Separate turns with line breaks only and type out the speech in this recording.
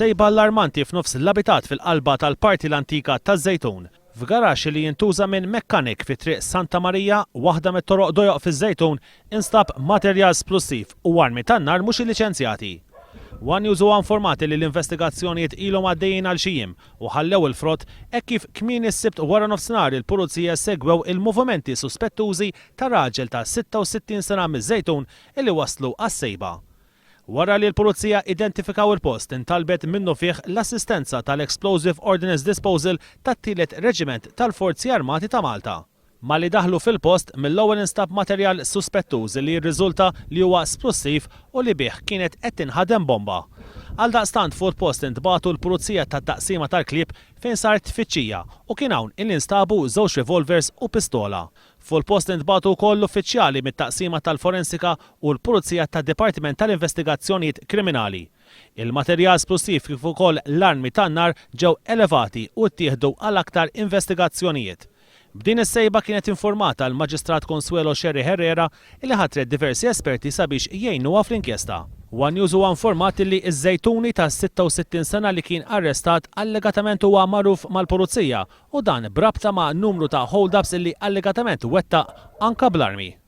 Sejba allarmanti f'nofs l-abitat fil-qalba tal-parti l-antika taż-Żejtun. F'garaxx li jintuża minn mekkanik fi triq Santa Marija, waħda mit-toroq dojoq fiż-Żejtun, instab materjal splussiv u armi tan-nar mhux illiċenzjati. One News huwa informati li l-investigazzjonijiet ilhom għaddejjin għal xi jiem u ħallew il-frott hekk kif kmieni s-sibt wara nofsinhar il-pulizija segwew il-movimenti suspettużi ta' raġel ta' 66 sena miż-Żejtun illi waslu għas-Sejba. Wara li l-pulizija identifikaw il-post intalbet minnu fih l-assistenza tal-Explosive Ordnance Disposal tat-tielet Reġiment tal-Forzi Armati ta' Malta. Ma li daħlu fil-post mill-ewwel instab materjal suspettuż li jirriżulta li huwa splussiv u li bih kienet qed tinħadem bomba. Għaldaqstant fuq il-post intbagħtu l-pulizija tat-taqsima tal-Klieb fejn sar tfittxija u kien hawn illi nstabu żewġ revolvers u pistola. Fuq il-post intbagħtu wkoll uffiċjali mit-taqsima tal-Forensika u l-Pulizija tad-Dipartiment tal-Investigazzjonijiet Kriminali. Il-materjal splussiv kif ukoll l-armi tan-nar ġew elevati u ttieħdu għal aktar investigazzjonijiet. B'din is-sejba kienet informata l-Maġistrat Consuelo Xerri Herrera li ħatret diversi esperti sabiex jgħinuha fl-inkjesta. One News huwa informat li ż-Żejtuni ta' 66 sena li kien arrestat allegatament huwa magħruf mal-pulizija u dan brabta ma' numru ta' hold-ups li allegatament wettaq anke bl-armi.